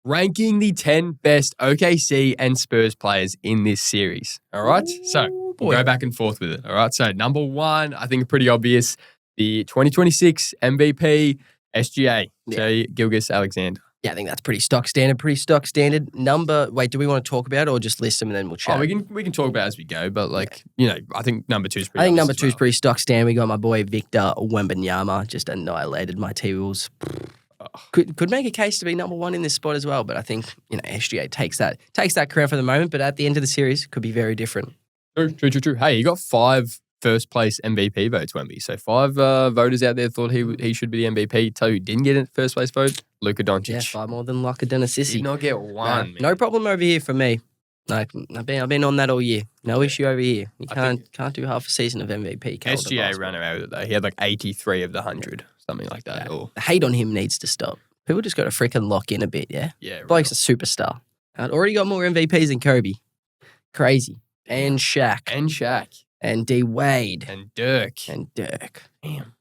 ranking the 10 best OKC and Spurs players in this series. All right? So we'll go back and forth with it. All right? So number 1, I think pretty obvious, the 2026 MVP, SGA, Shai Gilgeous-Alexander. Yeah, I think that's pretty stock standard. Do we want to talk about it or just list them and then we'll chat? Oh, we can talk about it as we go, but I think number 2 is pretty I think obvious number 2 is pretty stock standard. We got my boy Victor Wembanyama, just annihilated my T-Wolves. Could make a case to be number 1 in this spot as well, but I think, SGA takes that crown for the moment, but at the end of the series, could be very different. True. Hey, you got 5 first place MVP votes, Wemby. So 5 voters out there thought he should be the MVP. Tell you who didn't get a first place vote, Luka Doncic. Yeah, 5 more than Luka Doncic. Did not get 1. No problem over here for me. I've been on that all year. No issue over here. You can't do half a season of MVP. SGA ran away with it though. He had 83 of the 100, something like that. Yeah. The hate on him needs to stop. People just got to freaking lock in a bit, yeah? Yeah. Bloke's a superstar. I'd already got more MVPs than Kobe. Crazy. And Shaq. And D Wade. And Dirk. Damn.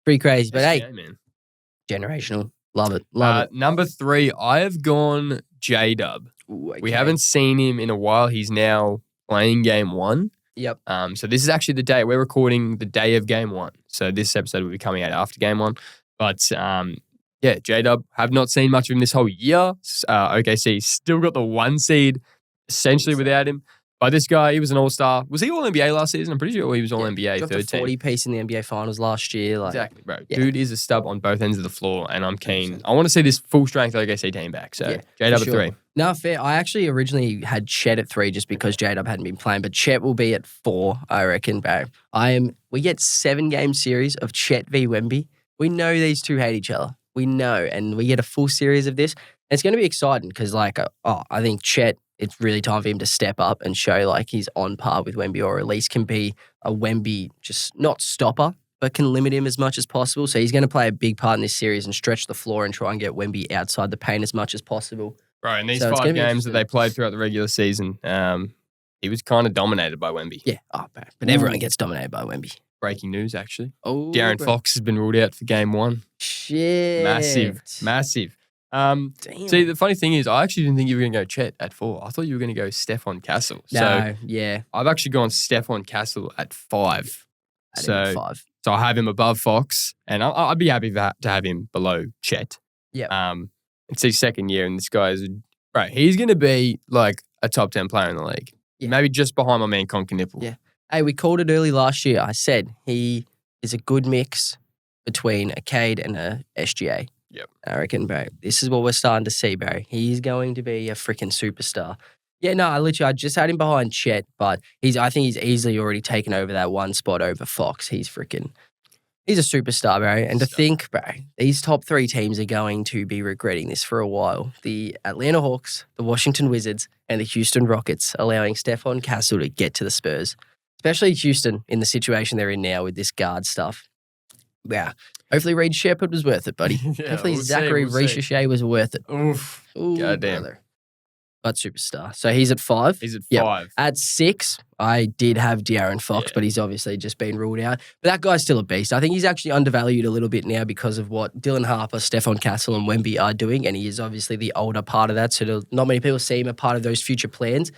Pretty crazy. But SGA, hey, man. Generational. Love it. Number 3, I have gone J-Dub. Ooh, okay. We haven't seen him in a while. He's now playing game 1. Yep. So this is actually the day we're recording, the day of game 1. So this episode will be coming out after game 1. But J-Dub, have not seen much of him this whole year. OKC still got the 1 seed essentially without him. But this guy, he was an all-star. Was he all-NBA last season? I'm pretty sure he was all-NBA got third the 40 piece in the NBA Finals last year. Exactly, bro. Yeah. Dude is a stub on both ends of the floor, and I'm keen. I want to see this full-strength OKC team back. So J-Dub at 3. No, fair. I actually originally had Chet at 3 just because J-Dub hadn't been playing, but Chet will be at 4, I reckon, bro. We get 7-game series of Chet v. Wemby. We know these two hate each other. We know, and we get a full series of this. And it's going to be exciting because, I think Chet, it's really time for him to step up and show he's on par with Wemby, or at least can be a Wemby, just not stopper, but can limit him as much as possible. So he's going to play a big part in this series and stretch the floor and try and get Wemby outside the paint as much as possible. Right, and these 5 games that they played throughout the regular season, he was kind of dominated by Wemby. Yeah, but everyone gets dominated by Wemby. Breaking news, actually. Oh, De'Aaron Fox has been ruled out for game 1. Shit. Massive. Damn. See, the funny thing is, I actually didn't think you were going to go Chet at 4. I thought you were going to go Stephon Castle. I've actually gone Stephon Castle at 5. So I have him above Fox, and I'd be happy to have him below Chet. Yeah. It's his second year, and this guy's he's going to be a top 10 player in the league. Yeah. Maybe just behind my man Conker Nipple. Yeah. Hey, we called it early last year. I said he is a good mix between a Cade and a SGA. Yep. I reckon, bro, this is what we're starting to see, bro. He's going to be a freaking superstar. Yeah, no, I just had him behind Chet, but I think he's easily already taken over that 1 spot over Fox. He's a superstar, bro. And to think, bro, these top 3 teams are going to be regretting this for a while. The Atlanta Hawks, the Washington Wizards, and the Houston Rockets allowing Stephon Castle to get to the Spurs. Especially Houston in the situation they're in now with this guard stuff. Yeah. Hopefully Reed Shepherd was worth it, buddy. Hopefully Zachary Richeche was worth it. Oof. Goddamn. Brother. But superstar. So he's at 5. He's at 5. At 6, I did have De'Aaron Fox, but he's obviously just been ruled out. But that guy's still a beast. I think he's actually undervalued a little bit now because of what Dylan Harper, Stephon Castle, and Wemby are doing, and he is obviously the older part of that, so not many people see him a part of those future plans.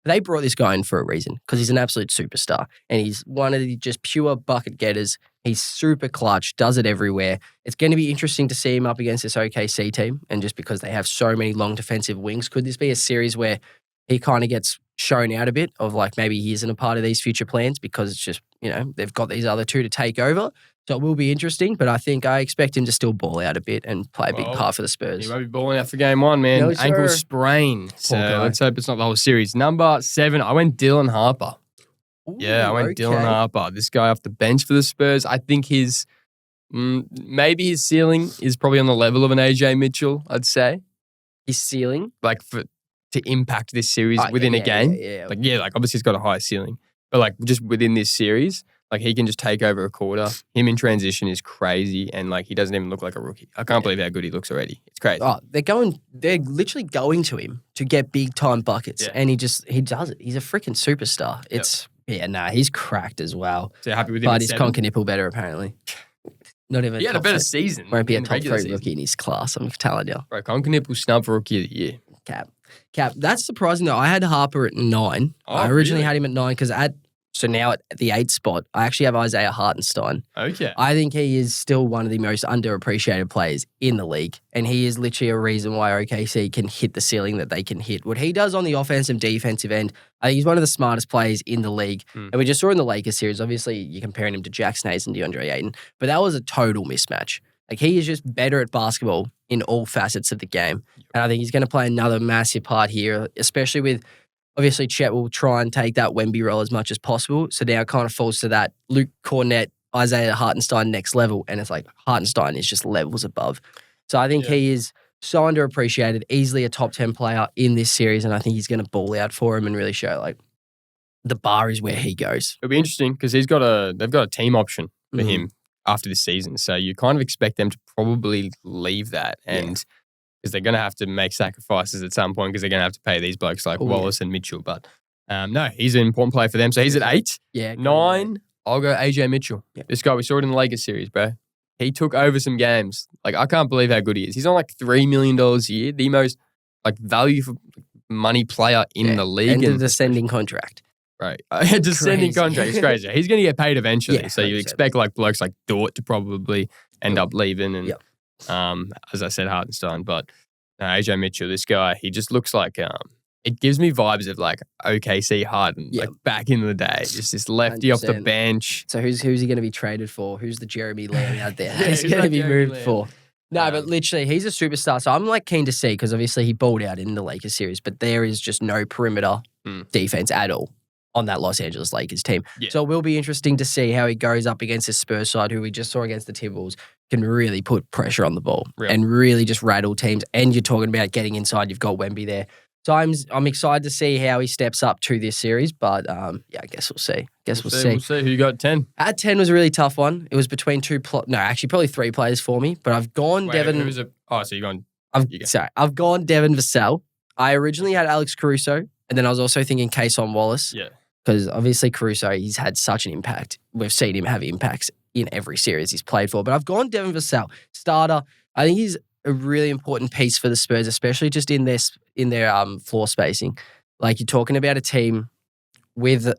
They brought this guy in for a reason because he's an absolute superstar and he's one of the just pure bucket getters. He's super clutch, does it everywhere. It's going to be interesting to see him up against this OKC team, and just because they have so many long defensive wings, could this be a series where he kind of gets shown out a bit of maybe he isn't a part of these future plans because it's just, they've got these other 2 to take over. So it will be interesting, but I expect him to still ball out a bit and play a big part for the Spurs. He might be balling out for game 1, man. No, ankle sprain. So let's hope it's not the whole series. Number 7, I went Dylan Harper. Ooh, I went Dylan Harper. This guy off the bench for the Spurs. I think maybe his ceiling is probably on the level of an AJ Mitchell, I'd say. His ceiling? To impact this series within a game. Yeah. Obviously he's got a high ceiling. But just within this series, he can just take over a quarter. Him in transition is crazy, and he doesn't even look like a rookie. I can't believe how good he looks already. It's crazy. Oh, they're literally going to him to get big time buckets, and he does it. He's a freaking superstar. He's cracked as well. So you're happy with him? But he's Conker Nipple better apparently. Not even He had a top better three. season. Won't be a in the top regular 3 season. rookie in his class, I'm telling you. Bro, Conklin was snubbed for Rookie of the Year. Cap. That's surprising though. I had Harper at 9. Oh, I originally really? had him at 9 because now at the 8th spot, I actually have Isaiah Hartenstein. Okay. I think he is still one of the most underappreciated players in the league. And he is literally a reason why OKC can hit the ceiling that they can hit. What he does on the offensive defensive end, I think he's one of the smartest players in the league. And we just saw in the Lakers series, obviously you're comparing him to Jackson Hayes and DeAndre Ayton, but that was a total mismatch. Like he is just better at basketball in all facets of the game. And I think he's going to play another massive part here, especially with obviously Chet will try and take that Wemby role as much as possible. So now it kind of falls to that Luke Cornett, Isaiah Hartenstein next level. And it's like Hartenstein is just levels above. So I think he is so underappreciated, easily a top 10 player in this series. And I think he's going to ball out for him and really show like the bar is where he goes. It'll be interesting because they've got a team option for him after this season. So you kind of expect them to probably leave that and because they're going to have to make sacrifices at some point because they're going to have to pay these blokes like Wallace and Mitchell. But no, he's an important player for them. So he's at 8. Yeah. 9, I'll go AJ Mitchell. Yep. This guy, we saw it in the Lakers series, bro. He took over some games. Like, I can't believe how good he is. He's on like $3 million a year, the most like value for money player in the league. And a descending contract. Right. Descending contract. It's crazy. He's going to get paid eventually. Yeah, so you 100%. expect like blokes like Dort to probably end up leaving. And as I said, Hartenstein. But AJ Mitchell, this guy, he just looks like it gives me vibes of like OKC Harden, like back in the day. Just this lefty 100%. off the bench. So who's he going to be traded for? Who's the Jeremy Lamb out there? Yeah, He's who's going to that be Jeremy moved Lamb? for. No, but literally, he's a superstar. So I'm like keen to see because obviously he balled out in the Lakers series, but there is just no perimeter defense at all on that Los Angeles Lakers team. Yeah. So it will be interesting to see how he goes up against the Spurs side, who we just saw against the Timberwolves, can really put pressure on the ball and really just rattle teams. And you're talking about getting inside. You've got Wemby there. So I'm excited to see how he steps up to this series. But I guess we'll see. We'll see. We'll see who you got at 10. At 10 was a really tough one. It was between probably 3 players for me. But I've gone Devin. So you're going. I've gone Devin Vassell. I originally had Alex Caruso, and then I was also thinking Kayson Wallace. Yeah. Because obviously Caruso, he's had such an impact. We've seen him have impacts in every series he's played for. But I've gone Devin Vassell, starter. I think he's a really important piece for the Spurs, especially just in their floor spacing. Like you're talking about a team with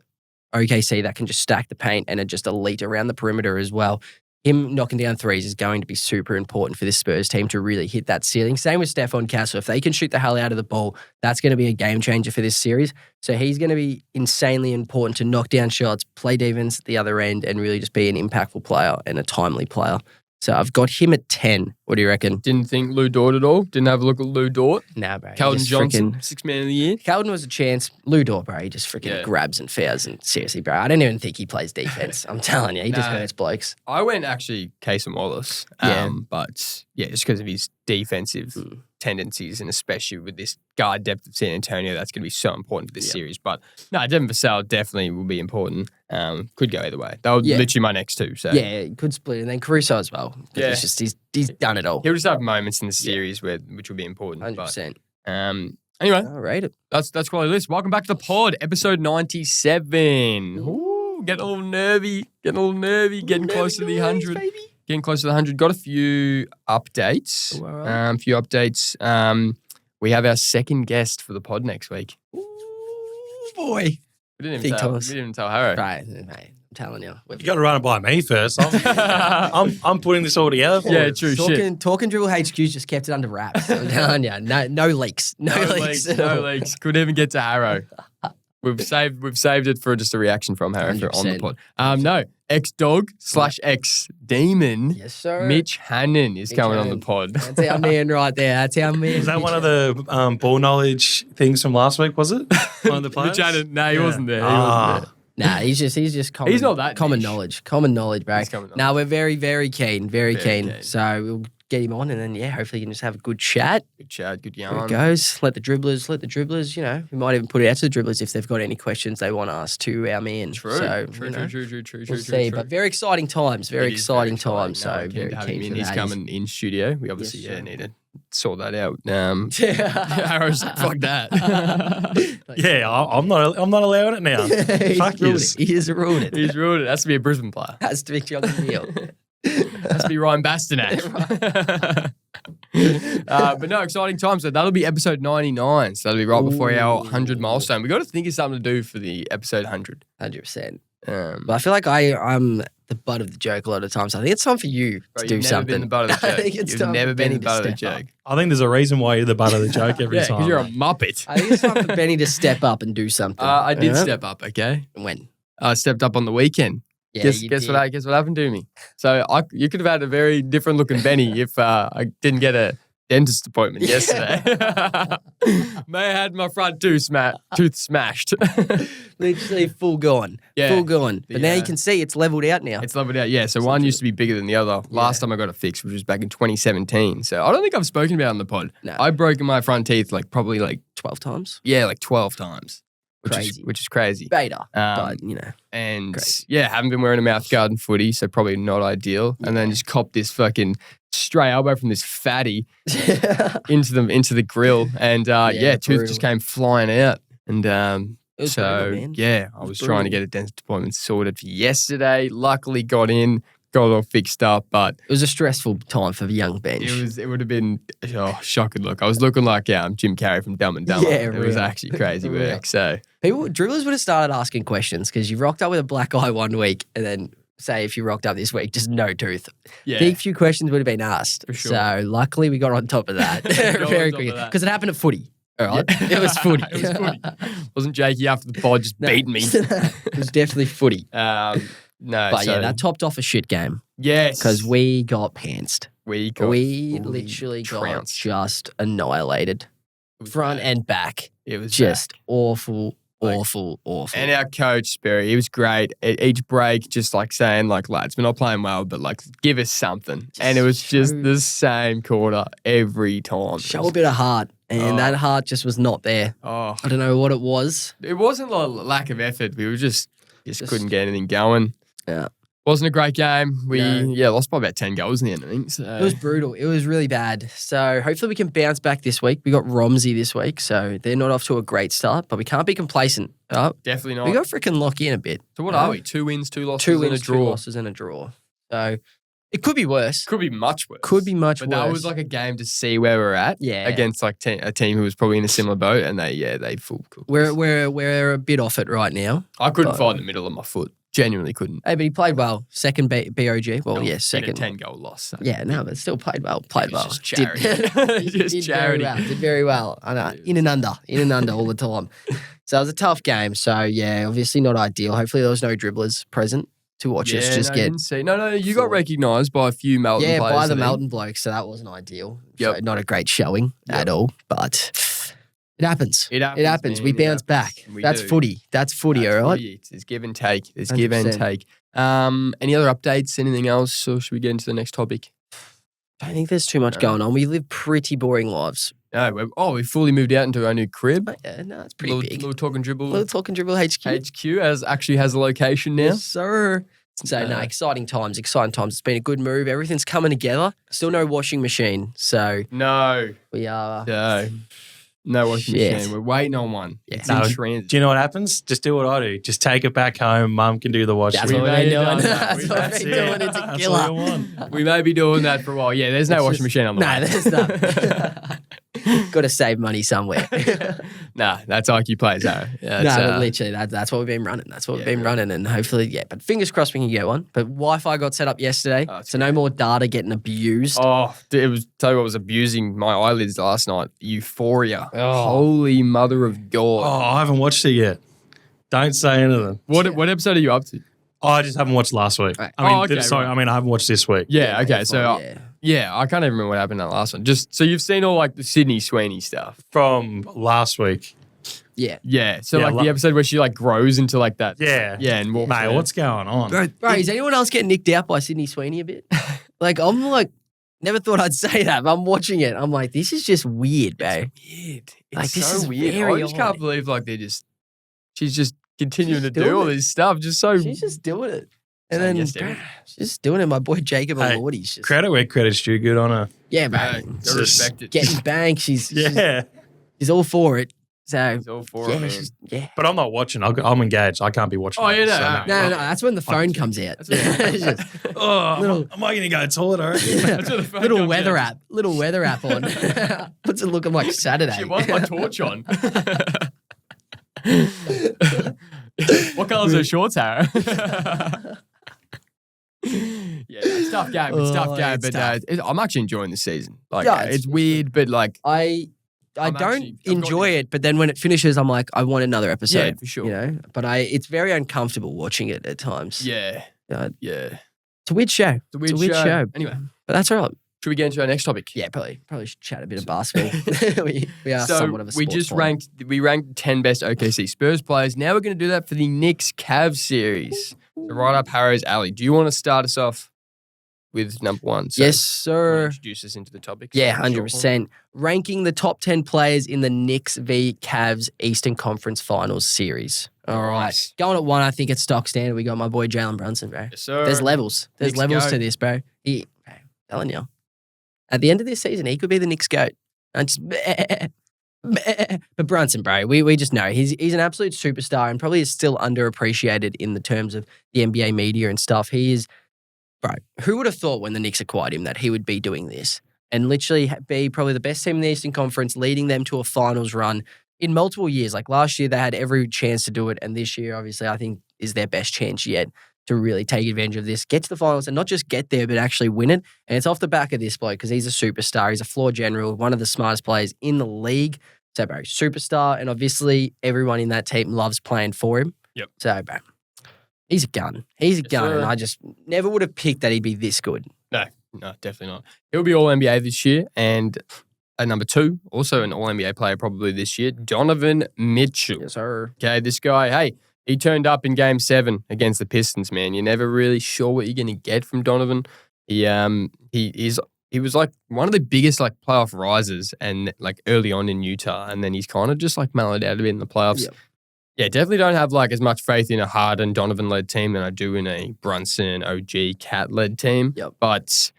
OKC that can just stack the paint and are just elite around the perimeter as well. Him knocking down threes is going to be super important for this Spurs team to really hit that ceiling. Same with Stephon Castle. If they can shoot the hell out of the ball, that's going to be a game changer for this series. So he's going to be insanely important to knock down shots, play defense at the other end, and really just be an impactful player and a timely player. So I've got him at 10. What do you reckon? Didn't think Lou Dort at all. Didn't have a look at Lou Dort. Nah, bro. Keldon Johnson, 6th man of the year. Keldon was a chance. Lou Dort, bro, he just freaking grabs and fouls. And seriously, bro, I don't even think he plays defense. I'm telling you, he just hurts blokes. I went actually Kayson Wallace. But just because of his defensive tendencies and especially with this guard depth of San Antonio, that's going to be so important for this series. But no, Devin Vassell definitely will be important. Could go either way. They were literally my next 2. So yeah, could split. And then Caruso as well. Yeah. It's just, he's done it all. He'll just have moments in the series which will be important. 100%. But, anyway, I'll rate it. That's quality list. Welcome back to the pod, episode 97. Ooh, getting a little nervy, getting close to the 100. Baby. Getting close to the 100. Got a few updates. We have our second guest for the pod next week. Ooh, boy. We didn't even tell Harrow. Right, mate. I'm telling you. You got to run it by me first. I'm putting this all together for you. True shit. Talking Dribble HQ's just kept it under wraps. I'm telling you. No leaks. No leaks. No leaks. Couldn't even get to Harrow. We've saved it for just a reaction from Harrow for on the pod. No, ex-dog / ex-demon. Yes, sir. Mitch Hannon is coming on the pod. That's our man right there. That's our man. Was that one of the ball knowledge things from last week, was it? One of the players? Mitch Hannon, no, he wasn't there. He wasn't there. Nah, he's just common. He's not that common niche. knowledge. Common knowledge, bro. No, we're very, very keen. Very keen. So we'll get him on, and then hopefully you can just have a good chat. Good chat, good There yarn. it goes. Let the dribblers. We might even put it out to the dribblers if they've got any questions they want to ask to our man. True. We'll see. But very exciting times. Very exciting times. So No, very to have him keen in. for He's that. coming in studio. We obviously Yes, sir. need to sort that out. Yeah. Harrow's like, fuck that. Yeah, I'm not allowing it now. Fuck He's ruined yes. it. He has ruined it. He's ruined it. Has to be a Brisbane player. Has to be John Neal. Has to be Ryan Bastinak. But no, exciting times. So that'll be episode 99. So that'll be right before our 100 milestone. We got to think of something to do for the episode 100. 100%. But I feel like I'm the butt of the joke a lot of times. I think it's time for you to do something. Been the butt of the joke. I think it's You've time never for been Benny the butt to of the step up. joke. I think there's a reason why you're the butt of the joke every Yeah, time. because you're a mate. muppet. I think it's time for Benny to step up and do something. I did Yeah? step up, okay? When? I stepped up on the weekend. Yeah, guess you what did. happened to me? So you could have had a very different looking Benny if I didn't get a dentist appointment yesterday. May have had my front tooth smashed. Literally full gone. Yeah. Full gone. But now Yeah. you can see it's leveled out now. It's leveled out, yeah. So one used to be bigger than the other. Last time I got it fixed, which was back in 2017. So I don't think I've spoken about it on the pod. No. I've broken my front teeth probably 12 times. 12 times. Crazy. Which is crazy. Beta. But, you know. And Crazy. yeah, haven't been wearing a mouth guard and footy, so probably not ideal. And then just copped this fucking stray elbow from this fatty into the grill. And tooth brutal. just came flying out. And It was brutal, man. yeah, I It was was trying to get a dentist appointment sorted for yesterday. Luckily got it all fixed up, but It was a stressful time for the young bench. it would have been shocking look. I was looking like Jim Carrey from Dumb and Dumber. Yeah, it was real. actually crazy Real. work. So Dribblers would have started asking questions because you rocked up with a black eye one week and then say if you rocked up this week, just no tooth. yeah, I think a few questions would have been asked. For sure. So luckily we got on top of that Got on very top quickly of that. because it happened at footy. All right, Yeah. it was footy. It was footy. Wasn't Jakey after the pod just No. beating me? It was definitely footy. No, But so, yeah, that topped off a shit game yes, because we got pantsed. we got We fully literally got trounced. just annihilated. It was Front bad. and back. It was Just bad. awful, Like- awful. And our coach Sperry, he was great. At each break, just saying lads, we're not playing well, but give us something. And it was just show- the same quarter every time. Show a bit of heart. And Oh. that heart just was not there. Oh, I don't know what it was. it wasn't a lack of effort. We were just couldn't get anything going. Yeah. Wasn't a great game. We No. lost by about 10 goals in the end, I think. So. It was brutal. It was really bad. So hopefully we can bounce back this week. We got Romsey this week, so they're not off to a great start, but we can't be complacent. definitely not. We got to freaking lock in a bit. So what are we? 2 wins, 2 losses, 2 wins, and a draw. 2 losses, and a draw. So it could be worse. Could be much worse. Could be much But worse. that was a game to see where we're at. Yeah. Against a team who was probably in a similar boat, and they full cooked. We're a bit off it right now. I couldn't but- find the middle of my foot. Genuinely couldn't. Hey, but he played well. Second BOG. Well, In a yes, second. 10-goal loss. So. Yeah, no, but still played well. Played It was well. just charity. Just did charity. Very well. Did very well. I know. In and under all the time. So it was a tough game. So yeah, obviously not ideal. Hopefully there was no dribblers present to watch us just no, get. didn't see. No, you got floored. recognised by a few Melton Yeah, players. by I the think. Melton blokes, so that wasn't ideal. Yep. So not a great showing at all, but it happens. It happens. It happens. Man. We It bounce back. happens. We That's do. footy. That's footy, That's all right? footy. There's give and take. There's give and 100%. take. Any other updates? Anything else? Or should we get into the next topic? I don't think there's too much No. going on. We live pretty boring lives. No. We fully moved out into our new crib. But yeah, no, it's pretty Little, big. little talking dribble. Little Talking Dribble HQ. HQ actually has a location now. Yes, sir. So, no, Uh, exciting times. It's been a good move. Everything's coming together. Still no washing machine. So, No. we are. No washing Shit. machine. We're waiting on one. Yeah. It's No, in transit. Do you know what happens? Just do what I do. Just take it back home. Mum can do the washing. That's We what may we've been have doing. done that. That's what That's we've been it. doing. It's a That's killer. all you want. We may be doing that for a while. Yeah, there's no It's washing just- machine on the No, way. there's not. Got to save money somewhere. Nah, that's IQ plays, though. Yeah, No, it's, but literally, that's what we've been running. That's what we've been running, and hopefully, yeah. But fingers crossed we can get one. But Wi-Fi got set up yesterday, Oh, it's so no more data getting abused. Oh, dude, tell you what was abusing my eyelids last night. Euphoria. Oh. Holy mother of God. Oh, I haven't watched it yet. Don't say anything. What episode are you up to? Oh, I just haven't watched last week. Right. I mean, Oh, okay, sorry. right. I mean, I haven't watched this week. Yeah, okay. So, yeah. yeah, I can't even remember what happened in that last one. Just so you've seen all the Sydney Sweeney stuff. From last week. Yeah. Yeah. So Yeah, the episode where she grows into that. Yeah. Yeah, and walks Mate, around. what's going on? Bro, is anyone else getting nicked out by Sydney Sweeney a bit? I'm never thought I'd say that, but I'm watching it. I'm like, this is just weird, bro. Weird. It's This so is weird. very I just can't odd. believe she's just continuing She's to do doing all it. this stuff. Just so She's just doing it. And saying then yes to bro, everything. she's just doing it. My boy Jacob Hey, Elordi's just Credit where credit's due. Good on her. yeah, bro. I Just respect it. Getting banged. She's Yeah. all for it. So He's all for yeah, it, man. it's just- yeah. But I'm not watching. I'm engaged. I can't be watching. Oh, yeah, that, no, so No, that's when the phone comes out. That's what It's just Oh, Little- am I going to go to the toilet? I reckon? That's what the phone little comes weather out. app. Little weather app on. What's it looking like Saturday? Shit, why's my torch on? What colour's those shorts, Harry? Yeah, it's a tough game. It's a tough Oh, game, it's but tough. I'm actually enjoying the season. Like, Yeah, it's weird, but like, I I'm don't actually- I've got enjoy this- it, but then when it finishes, I'm like, I want another episode. Yeah, for sure. You know, but it's very uncomfortable watching it at times. Yeah, Yeah. yeah. It's a weird show. It's a weird, show. Anyway, But that's all right. should we get into our next topic? Yeah, probably should chat a bit of basketball. we are So somewhat of a we sports just pod. ranked 10 best OKC Spurs players. Now we're going to do that for the Knicks Cavs series. So right up Harrow's alley. Do you want to start us off with number one? So Yes, you wanna sir. introduce us into the topic. Yeah, Short form? 100%. Ranking the top 10 players in the Knicks v Cavs Eastern Conference Finals series. All right. Nice. Going at one, I think it's stock standard. We got my boy Jalen Brunson, bro. Yes, sir. There's levels. There's Knicks levels goat. to this, bro. Bro, telling you. At the end of this season, he could be the Knicks GOAT. And just, but Brunson, bro, we just know he's an absolute superstar and probably is still underappreciated in the terms of the NBA media and stuff. He is, bro, who would have thought when the Knicks acquired him that he would be doing this and literally be probably the best team in the Eastern Conference, leading them to a finals run in multiple years. Like last year, they had every chance to do it. And this year, obviously, I think is their best chance yet to really take advantage of this, get to the finals and not just get there, but actually win it. And it's off the back of this bloke because he's a superstar. He's a floor general, one of the smartest players in the league. So, bro, superstar. And obviously, everyone in that team loves playing for him. Yep. So, bro, he's a gun. He's a Yes, gun. sir. And I just never would have picked that he'd be this good. No, definitely not. He'll be All NBA this year. And at number two, also an All NBA player probably this year, Donovan Mitchell. Yes, sir. Okay, this guy, hey, he turned up in Game 7 against the Pistons, man. You're never really sure what you're going to get from Donovan. He was like one of the biggest like playoff risers and like early on in Utah, and then he's kind of just like mellowed out a bit in the playoffs. Yep. Yeah, definitely don't have like as much faith in a Harden, Donovan-led team than I do in a Brunson, OG, Cat-led team. Yep. But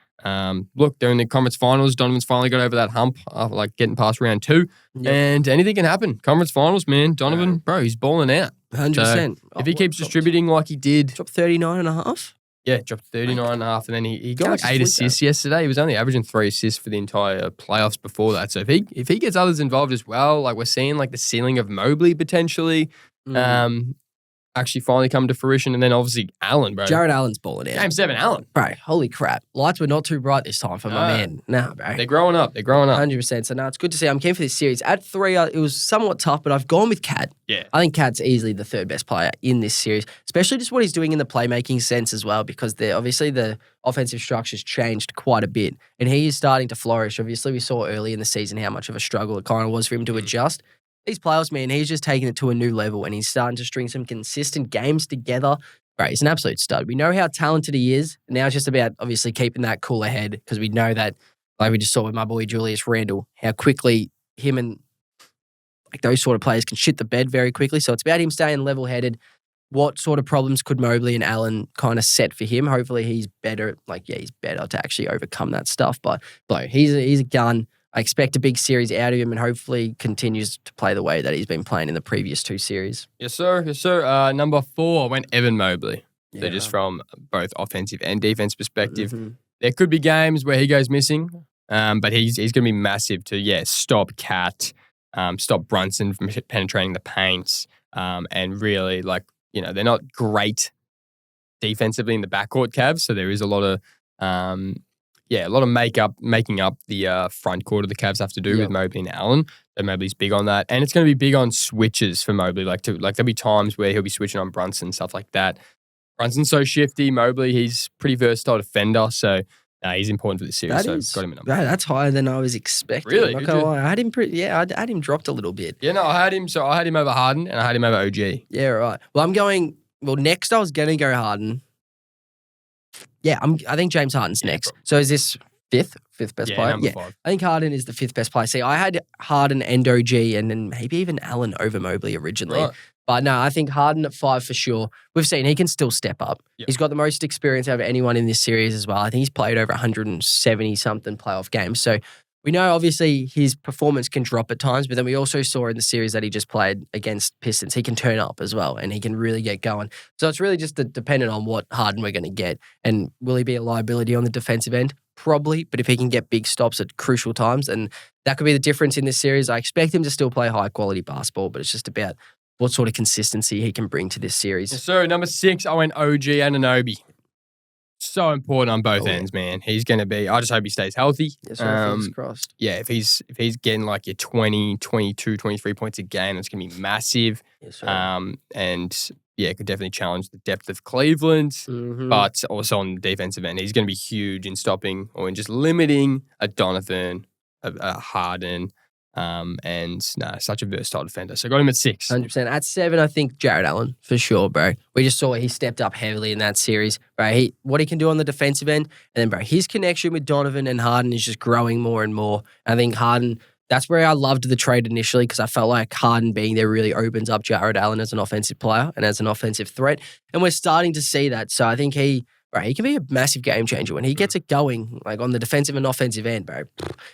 look, they're in the conference finals. Donovan's finally got over that hump after like getting past round 2. Yep. And anything can happen. Conference finals, man. Donovan, bro, he's balling out. 100%. If he keeps distributing like he did, Drop 39.5. yeah, dropped 39.5, and then he got Can't like just 8 flip assists yesterday. He was only averaging 3 assists for the entire playoffs before that. So if he gets others involved as well, like we're seeing like the ceiling of Mobley potentially actually finally come to fruition, and then obviously Allen, bro. Jared Allen's balling out. Game 7, Allen. Bro, holy crap. Lights were not too bright this time for my No. man. Nah, bro. They're growing up. 100%. So, no, it's good to see. I'm keen for this series. At 3, it was somewhat tough, but I've gone with Cat. Yeah. I think Cat's easily the third best player in this series, especially just what he's doing in the playmaking sense as well, because obviously the offensive structure's changed quite a bit, and he is starting to flourish. Obviously, we saw early in the season how much of a struggle it kind of was for him to adjust. These playoffs, man, he's just taking it to a new level, and he's starting to string some consistent games together. Right, he's an absolute stud. We know how talented he is. Now it's just about obviously keeping that cooler head, because we know that, like we just saw with my boy Julius Randle, how quickly him and like those sort of players can shit the bed very quickly. So it's about him staying level-headed. What sort of problems could Mobley and Allen kind of set for him? Hopefully he's better. He's better to actually overcome that stuff. But he's a gun. I expect a big series out of him, and hopefully continues to play the way that he's been playing in the previous 2 series. Yes, sir. Yes, sir. Number 4 went Evan Mobley. So Yeah. just from both offensive and defense perspective, Mhm. there could be games where he goes missing, but he's going to be massive to, stop Cat, stop Brunson from penetrating the paint, and really, they're not great defensively in the backcourt, Cavs, so there is a lot of, making up the front court of the Cavs have to do with Mobley and Allen. So Mobley's big on that, and it's going to be big on switches for Mobley. There'll be times where he'll be switching on Brunson, stuff like that. Brunson's so shifty. Mobley, he's pretty versatile defender, so he's important for this series. Got him in number. That's higher than I was expecting. Really? Not Did gonna you? lie. I had him I had him dropped a little bit. Yeah, no, I had him. So I had him over Harden, and I had him over OG. Yeah, right. Well, next I was going to go Harden. Yeah, I think James Harden's next. So is this fifth best player? Number 5. I think Harden is the 5th best player. See, I had Harden and OG and then maybe even Allen over Mobley originally. Right. But no, I think Harden at 5 for sure. We've seen he can still step up. Yep. He's got the most experience out of anyone in this series as well. I think he's played over 170-something playoff games. So We know obviously his performance can drop at times, but then we also saw in the series that he just played against Pistons, he can turn up as well and he can really get going. So it's really just dependent on what Harden we're going to get. And will he be a liability on the defensive end? Probably, but if he can get big stops at crucial times, and that could be the difference in this series. I expect him to still play high quality basketball, but it's just about what sort of consistency he can bring to this series. So number 6, I went OG Anunoby. So important on both ends, man. He's going to be, I just hope he stays healthy. Yes, sir, fingers crossed. Yeah, if he's getting like your 20, 22, 23 points a game, that's going to be massive. Yes, sir. And yeah, it could definitely challenge the depth of Cleveland, but also on the defensive end, he's going to be huge in stopping or in just limiting a Donovan, a Harden, and such a versatile defender. So I got him at 6. 100%. At 7, I think Jared Allen for sure, bro. We just saw he stepped up heavily in that series, bro. What he can do on the defensive end, and then, bro, his connection with Donovan and Harden is just growing more and more. I think Harden, that's where I loved the trade initially because I felt like Harden being there really opens up Jared Allen as an offensive player and as an offensive threat, and we're starting to see that. So I think he can be a massive game changer when he gets it going, like on the defensive and offensive end, bro.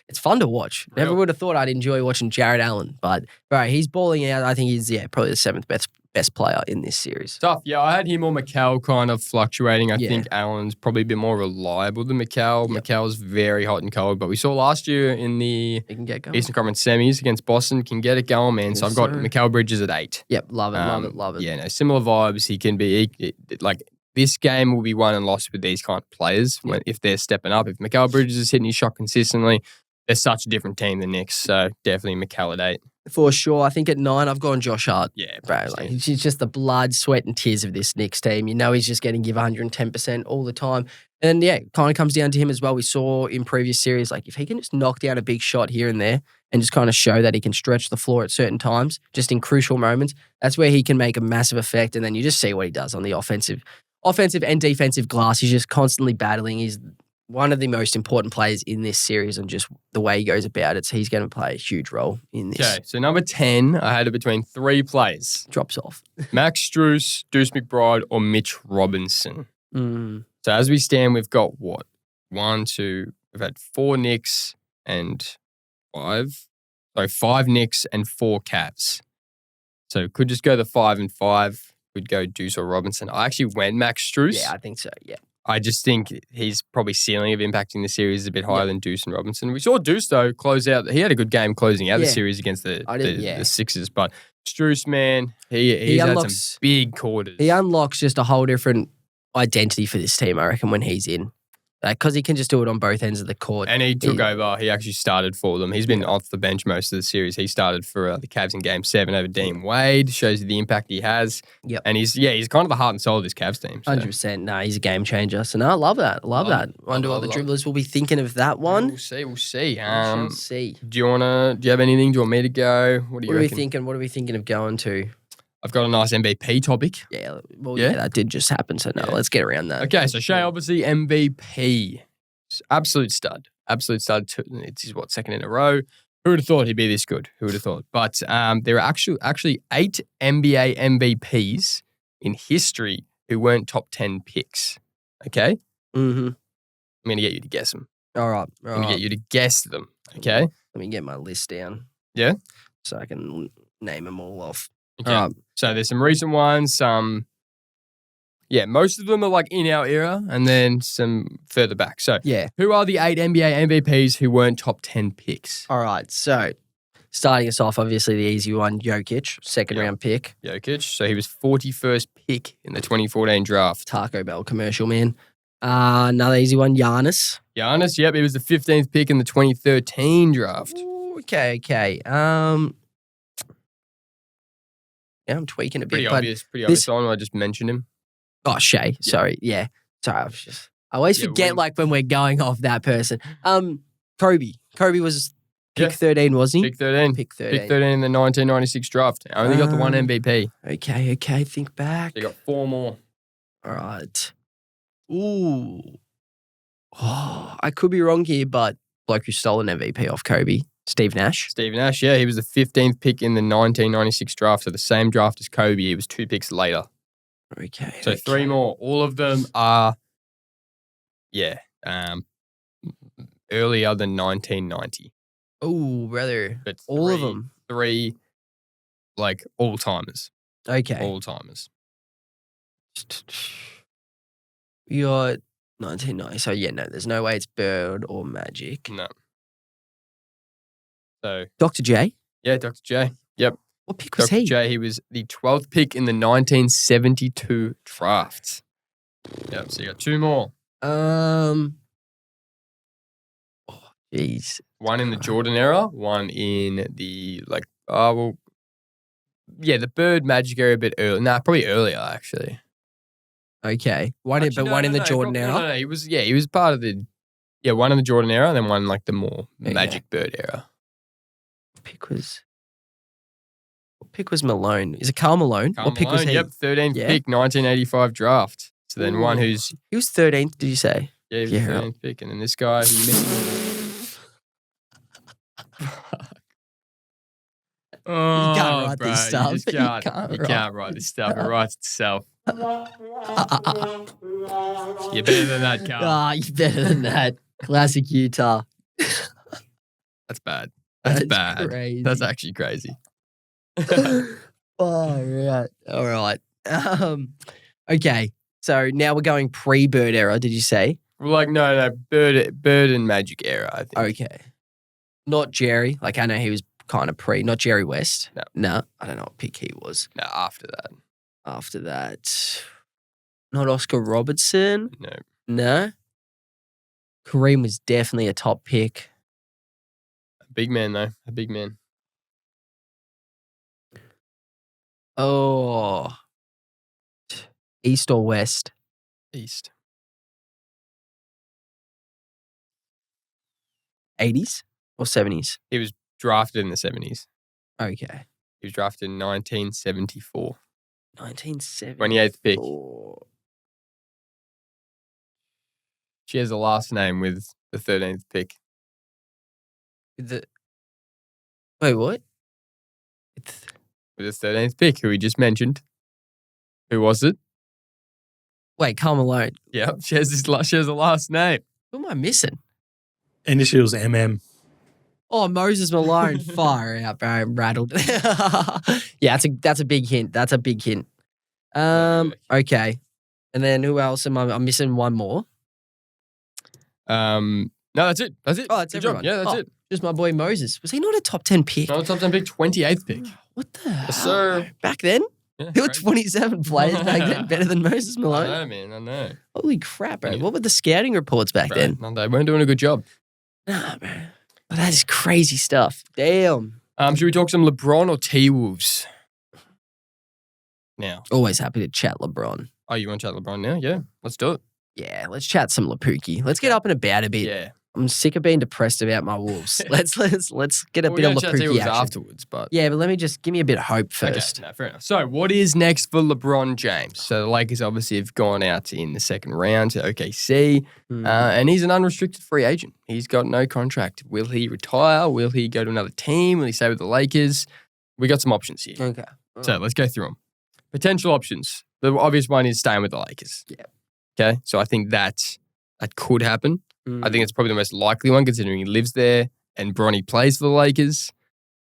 It's fun to watch. Never would have thought I'd enjoy watching Jared Allen, but bro, he's balling out. I think he's probably the 7th best player in this series. Tough. Yeah, I had him or Mikal kind of fluctuating. I think Allen's probably a bit more reliable than Mikal. Yep. Mikal's very hot and cold, but we saw last year in the Eastern Conference semis against Boston, can get it going, man. Yes, so I've got Mikal Bridges at 8. Yep, love it. Yeah, no, similar vibes. He can be like. This game will be won and lost with these kind of players if they're stepping up. If Mikal Bridges is hitting his shot consistently, they're such a different team than Knicks. So definitely Mikal at 8. For sure. I think at 9, I've gone Josh Hart. Yeah, bro. Like, he's just the blood, sweat, and tears of this Knicks team. You know he's just going to give 110% all the time. And yeah, it kind of comes down to him as well. We saw in previous series, like if he can just knock down a big shot here and there and just kind of show that he can stretch the floor at certain times, just in crucial moments, that's where he can make a massive effect. And then you just see what he does on the offensive and defensive glass. He's just constantly battling. He's one of the most important players in this series, and just the way he goes about it. So he's going to play a huge role in this. Okay, so number 10, I had it between 3 players. Drops off. Max Strus, Deuce McBride, or Mitch Robinson. So as we stand, we've got what? 1, 2, we've had 4 Knicks and 5. So 5 Knicks and 4 Cavs. So could just go the 5 and 5. Would go Deuce or Robinson. I actually went Max Strus. Yeah, I think so, yeah. I just think he's probably ceiling of impacting the series is a bit higher than Deuce and Robinson. We saw Deuce, though, close out. He had a good game closing out the series against the Sixers. But Strus, man, he had some big quarters. He unlocks just a whole different identity for this team, I reckon, when he's in. Because he can just do it on both ends of the court. And he took over. He actually started for them. He's been off the bench most of the series. He started for the Cavs in Game 7 over Dean Wade. Shows you the impact he has. Yep. And he's kind of the heart and soul of this Cavs team. So. 100%. No, he's a game changer. So, no, I love that. Love that. Wonder what the dribblers will be thinking of that one. We'll see. We shall see. Do you have anything? Do you want me to go? What are we thinking? What are we thinking of going to? I've got a nice MVP topic. Yeah. Well, yeah, that did just happen. So, no, let's get around that. Okay, so Shea, obviously, MVP. Absolute stud. Absolute stud. It's his, second in a row. Who would have thought he'd be this good? Who would have thought? But there are actually 8 NBA MVPs in history who weren't top 10 picks. Okay? Mm-hmm. I'm going to get you to guess them. All right. I'm going to get you to guess them. Okay? Let me get my list down. Yeah? So I can name them all off. Okay. All right. So there's some recent ones, most of them are like in our era and then some further back. So who are the 8 NBA MVPs who weren't top 10 picks? All right. So starting us off, obviously the easy one, Jokic, second round pick. Jokic. So he was 41st pick in the 2014 draft. Taco Bell commercial, man. Another easy one, Giannis. Giannis, yep. He was the 15th pick in the 2013 draft. Ooh, okay. Yeah, I'm tweaking a bit. Pretty obvious one. I just mentioned him. Oh, Shea. Sorry. Yeah. Sorry. I always forget when we're going off that person. Kobe. Kobe was pick 13, wasn't he? Pick 13. Pick 13 in the 1996 draft. I only got the one MVP. Okay. Think back. So you got 4 more. All right. Ooh. Oh, I could be wrong here, but bloke who stole an MVP off Kobe. Steve Nash. Yeah. He was the 15th pick in the 1996 draft. So the same draft as Kobe. He was 2 picks later. Okay. So 3 more. All of them are, earlier than 1990. Oh, brother. But All of them. 3 like all-timers. Okay. All-timers. You got 1990. So, yeah, no, there's no way it's Bird or Magic. No. So, Dr. J? yeah, Dr. J. Yep. What pick was Dr. he? J, he was the 12th pick in the 1972 draft. Yep, so you got 2 more. Oh, jeez. One in the Jordan era, one in the, the Bird Magic era a bit early. Nah, probably earlier, actually. Okay. One in the Jordan era? No, he was part of the, one in the Jordan era, and then one like the more Okay. Magic Bird era. What pick was Malone? Is it Karl Malone? Karl What pick was Malone, he? Yep, 13th Yeah. pick, 1985 draft. So then one Ooh. who's, He was 13th, did you say? he was Yeah. the 13th pick. And then this guy who you mentioned. Oh, You can't write bro, this stuff. You, just You can't, can't you write can't write this stuff. It writes itself. You're better than that, Carl. Ah, you're better than that. Classic Utah. That's bad. That's bad. Crazy. That's actually crazy. Oh, right. All right. Okay. So now we're going pre-Bird era, did you say? Well, no, Bird and Magic era, I think. Okay. Not Jerry. Like, I know he was kind of pre. Not Jerry West. No. I don't know what pick he was. No, after that. After that. Not Oscar Robertson. No. No. Kareem was definitely a top pick. A big man, though. A big man. Oh. East or West? East. 80s or 70s? He was drafted in the 70s. Okay. He was drafted in 1974. 1970. 28th pick. She has a last name with the 13th pick. Wait, what? With the 13th pick, who we just mentioned. Who was it? Wait, Karl Malone. Yep, she has a last name. Who am I missing? Initials MM. Oh, Moses Malone. Fire out, bro. I'm rattled. Yeah, that's a big hint. That's a big hint. Okay. And then who else am I'm missing one more. No, that's it. That's it. Oh, that's Good everyone. job. Yeah, that's it. Just my boy Moses. Was he not a top 10 pick? No, top 10 pick, 28th pick. What the hell? sir. Back then? Yeah, There were crazy. 27 players back then better than Moses I Malone. know, man. I know. Holy crap, bro. Yeah. What were the scouting reports back Bro, then? no, they weren't doing a good job. Nah, bro. Oh, that is crazy stuff. Damn. Should we talk some LeBron or T-Wolves? Now. Always happy to chat LeBron. Oh, you want to chat LeBron now? Yeah, let's do it. Yeah, let's chat some Lapuki. Let's get up and about a bit. Yeah. I'm sick of being depressed about my Wolves. Let's get a Well, bit of we're gonna chat Lapuki T-Wolves action. afterwards, but Yeah, but let me just give me a bit of hope first. Okay, no, fair enough. So, what is next for LeBron James? So, the Lakers obviously have gone out in the second round to OKC, and he's an unrestricted free agent. He's got no contract. Will he retire? Will he go to another team? Will he stay with the Lakers? We got some options here. Okay. So, let's go through them. Potential options. The obvious one is staying with the Lakers. Yeah. Okay, so I think that could happen. I think it's probably the most likely one considering he lives there and Bronny plays for the Lakers.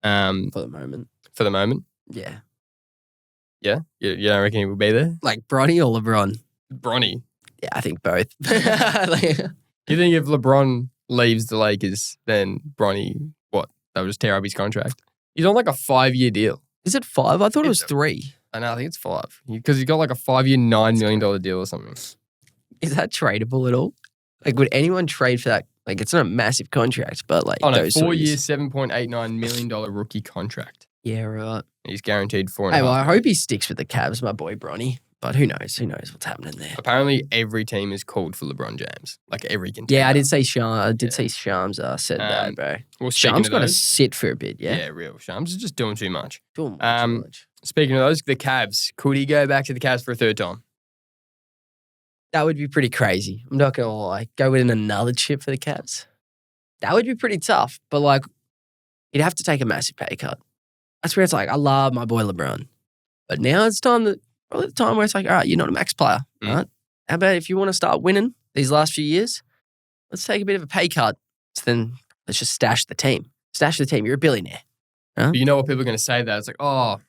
for the moment. For the moment. Yeah. Yeah? You don't reckon he will be there? Like Bronny or LeBron? Bronny. Yeah, I think both. You think if LeBron leaves the Lakers, then Bronny, they'll just tear up his contract? He's on like a 5-year deal. Is it 5? I thought it was It's- 3. I know, I think it's 5. Because he's got like a 5-year, $9 million deal or something. Is that tradable at all? Like, would anyone trade for that? Like, it's not a massive contract, but like Oh no, those 4 sort of- years, $7.89 million rookie contract. Yeah, right. He's guaranteed 4.5. Hey, well, I hope he sticks with the Cavs, my boy Bronny. But who knows? Who knows what's happening there? Apparently, every team is called for LeBron James. Like every contender. Yeah, I did say Shams. I did Yeah. say Shams said that, bro. Well, speaking Shams of got to those, sit for a bit, yeah? yeah, real. Shams is just doing too much. Doing way too much. Speaking of those, the Cavs. Could he go back to the Cavs for a third time? That would be pretty crazy. I'm not going to lie. Go win another chip for the Cavs. That would be pretty tough. But like, you'd have to take a massive pay cut. That's where it's like, I love my boy LeBron. But now it's probably the time where it's like, all right, you're not a max player. Right? How about if you want to start winning these last few years, let's take a bit of a pay cut. So then let's just stash the team. Stash the team. You're a billionaire. But you know what people are going to say? That it's like, oh,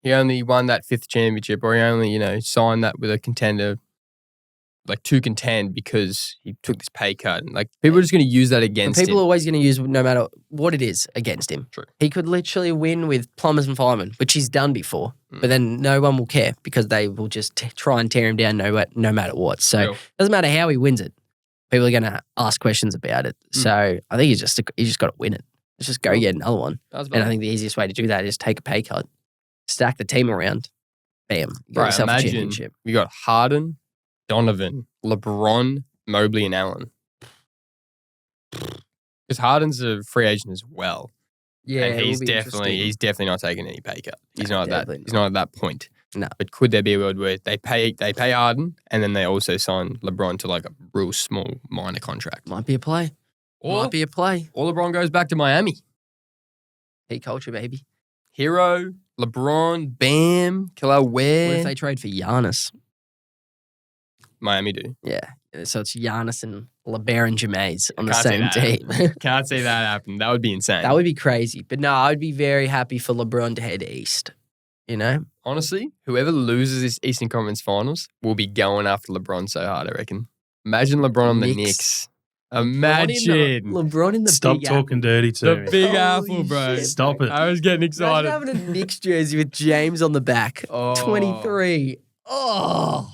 he only won that 5th championship, or he only, signed that with a contender, like to contend because he took this pay cut. And like people are just going to use that against People are him. always going to use no matter what it is against him. True. He could literally win with plumbers and firemen, which he's done before. But then no one will care because they will just try and tear him down no matter what. So it doesn't matter how he wins it. People are going to ask questions about it. So I think he's just got to win it. Let's just go get another one. And I think the easiest way to do that is take a pay cut, stack the team around, bam, you got yourself a championship. We got Harden, Donovan, LeBron, Mobley, and Allen. Because Harden's a free agent as well. Yeah, and he's definitely not taking any pay cut. He's not at that point. No. But could there be a world where they pay Harden and then they also sign LeBron to like a real small minor contract? Might be a play. Or LeBron goes back to Miami. Heat culture, baby. Hero, LeBron, Bam, Khalil Ware. What if they trade for Giannis? Miami do. Yeah. So it's Giannis and LeBron James on the same team. Can't see that happen. That would be insane. That would be crazy. But no, I would be very happy for LeBron to head east. Honestly, whoever loses this Eastern Conference Finals will be going after LeBron so hard, I reckon. Imagine LeBron on the Knicks. Imagine. LeBron in the Stop big talking dirty to the me. big apple, bro. Shit, Stop it. I was getting excited. Imagine having a Knicks jersey with James on the back. Oh. 23. Oh.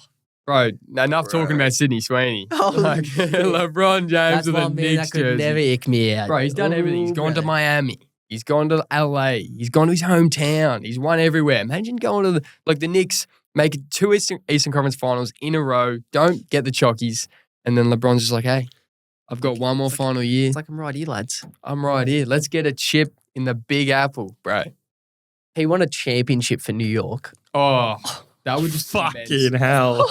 Bro, enough talking about Sydney Sweeney. Holy shit. LeBron James with a Knicks that could jersey. never ick me out. Bro, he's done everything. He's gone to Miami. He's gone to LA. He's gone to his hometown. He's won everywhere. Imagine going to the Knicks, make it 2 Eastern Conference Finals in a row, don't get the chockies, and then LeBron's just like, hey, I've got one more final year. It's like, I'm right here, lads. I'm right here. Let's get a chip in the Big Apple, bro. He won a championship for New York. Oh, that would just fucking hell.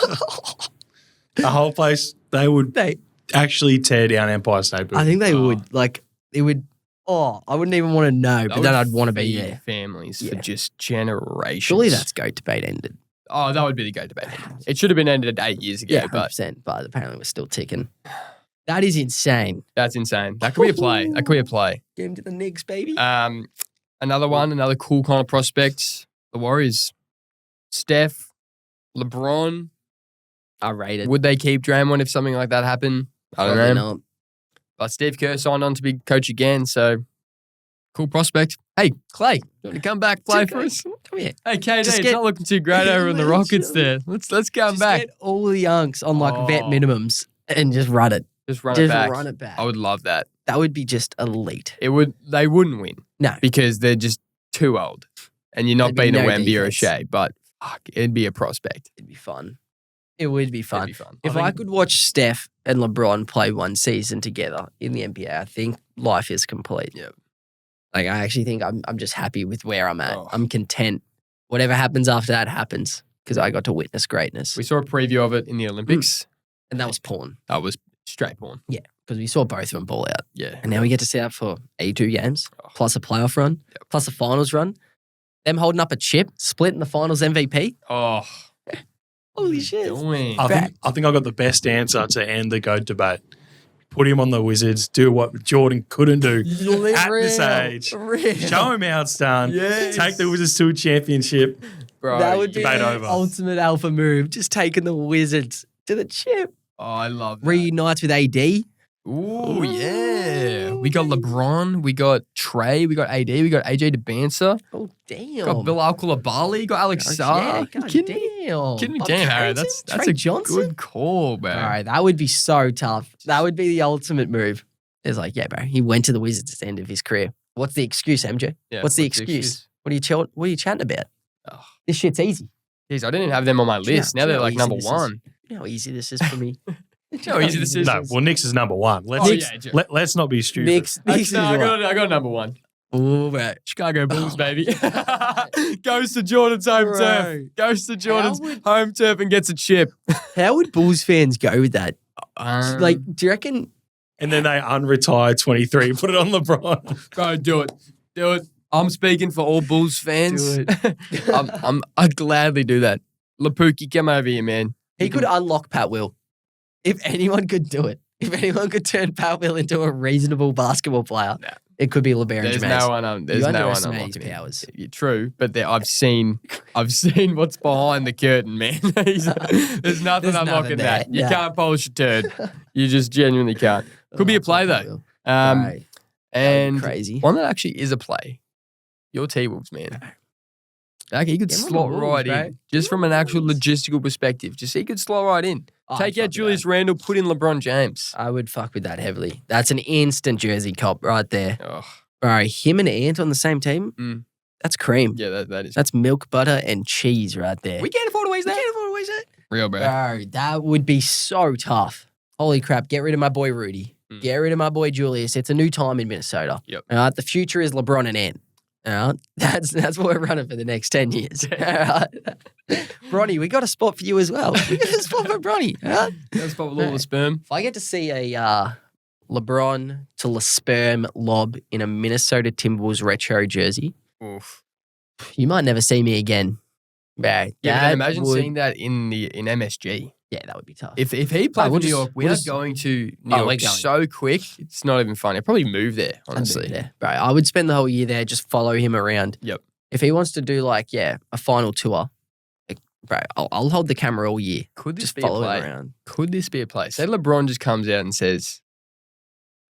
The whole place, they would actually tear down Empire State Building. I think they would. Like, it would. Oh, I wouldn't even want to know, but then I'd want to be there. Families for just generations. Surely that's GOAT debate ended. Oh, that would be the GOAT debate. It should have been ended 8 years ago. Yeah, 100%, but apparently we're still ticking. That is insane. That's insane. That could be a play. Get him to the Knicks, baby. Another cool kind of prospect. The Warriors. Steph, LeBron. Are rated. Would they keep Draymond if something like that happened? I don't know. Not. But Steve Kerr signed on to be coach again, so cool prospect. Hey, Clay, you want to come back play for us? Come here. Hey, KD, it's not looking too great over in the Rockets there. Let's come back. Get all the Unks on vet minimums and just run it. Just run it back. I would love that. That would be just elite. They wouldn't win. No. Because they're just too old. And you're not beating a Wemby or a defense. Shea, but fuck, it'd be a prospect. It'd be fun. It would be fun. It'd be fun. If I could watch Steph and LeBron play one season together in the NBA, I think life is complete. Yeah. Like, I actually think I'm just happy with where I'm at. Oh. I'm content. Whatever happens after that happens because I got to witness greatness. We saw a preview of it in the Olympics. And that was porn. That was straight porn. Yeah, because we saw both of them ball out. Yeah. And now we get to see out for 82 games, plus a playoff run, plus a finals run. Them holding up a chip, splitting the finals MVP. Oh. Holy shit. I think I got the best answer to end the GOAT debate. Put him on the Wizards, do what Jordan couldn't do at this age. Show him how it's done. Yes. Take the Wizards to a championship. Bro, That would be debate the over. ultimate alpha move. Just taking the Wizards to the chip. Oh, I love that. Reunites with AD. Ooh, yeah. We got LeBron. We got Trey. We got AD. We got AJ DeBancer. Oh, damn. Got Bilal Coulibaly. Got Alex Sarr. Yeah, You God kidding me? damn. Kidding me? Bob Damn, Harry. Carrington? That's Trey a Johnson? good call, bro. All right, that would be so tough. That would be the ultimate move. It's like, yeah, bro, he went to the Wizards at the end of his career. What's the excuse, MJ? Yeah, what's the excuse? What are you chatting about? Oh. This shit's easy. Jeez, I didn't have them on my list. Do you Now know they're how like easy number this is? one. You know how easy this is for me. You know how easy this is? No, well, Knicks is number one. Let's not be stupid. Knicks is No, what? I got number one. Ooh, bro. Chicago Bulls, baby. Goes to Jordan's home turf. Goes to Jordan's home turf and gets a chip. How would Bulls fans go with that? Like, do you reckon? And then they unretire 23, put it on LeBron. Bro, do it. Do it. I'm speaking for all Bulls fans. Do it. I'd gladly do that. Lapuki, come over here, man. He could unlock Pat Will. If anyone could do it. If anyone could turn Pat Will into a reasonable basketball player, It could be LeBron There's James. no one. There's You no one underestimate his unlocking him. powers. True, but I've seen what's behind the curtain, man. There's nothing There's unlocking nothing there. that. You No. can't polish a turd. You just genuinely can't. Could be a play though. Right. And Crazy. one that actually is a play. Your T-Wolves, man. Like he could Get him on slot the Wolves, right bro. in, just from an actual logistical perspective. Just he could slot right in. Oh, Take I'd fuck out with Julius that. Randle, put in LeBron James. I would fuck with that heavily. That's an instant jersey cop right there. Oh, Bro, him and Ant on the same team? Mm. That's cream. yeah, that is. That's milk, butter, and cheese right there. We can't afford to waste that. can't afford to waste that. Real, bro. Bro, that would be so tough. Holy crap. Get rid of my boy Rudy. Mm. Get rid of my boy Julius. It's a new time in Minnesota. Yep. The future is LeBron and Ant. That's what we're running for the next 10 years. Bronny, we got a spot for you as well. We got a spot for Bronny. That's probably all the sperm. If I get to see a LeBron to La Sperm lob in a Minnesota Timberwolves retro jersey, Oof. you might never see me again. Bro, Yeah, but that then imagine would- seeing that in MSG. Yeah, that would be tough. If he played we'll for New just- York, we we'll are just- going to New Oh, York we're going. so quick. It's not even funny. I'd probably move there, honestly. Yeah, bro. I would spend the whole year there, just follow him around. Yep. If he wants to do a final tour, bro, I'll hold the camera all year. Could this Just be a follow him play? around. Could this be a play? Say LeBron just comes out and says,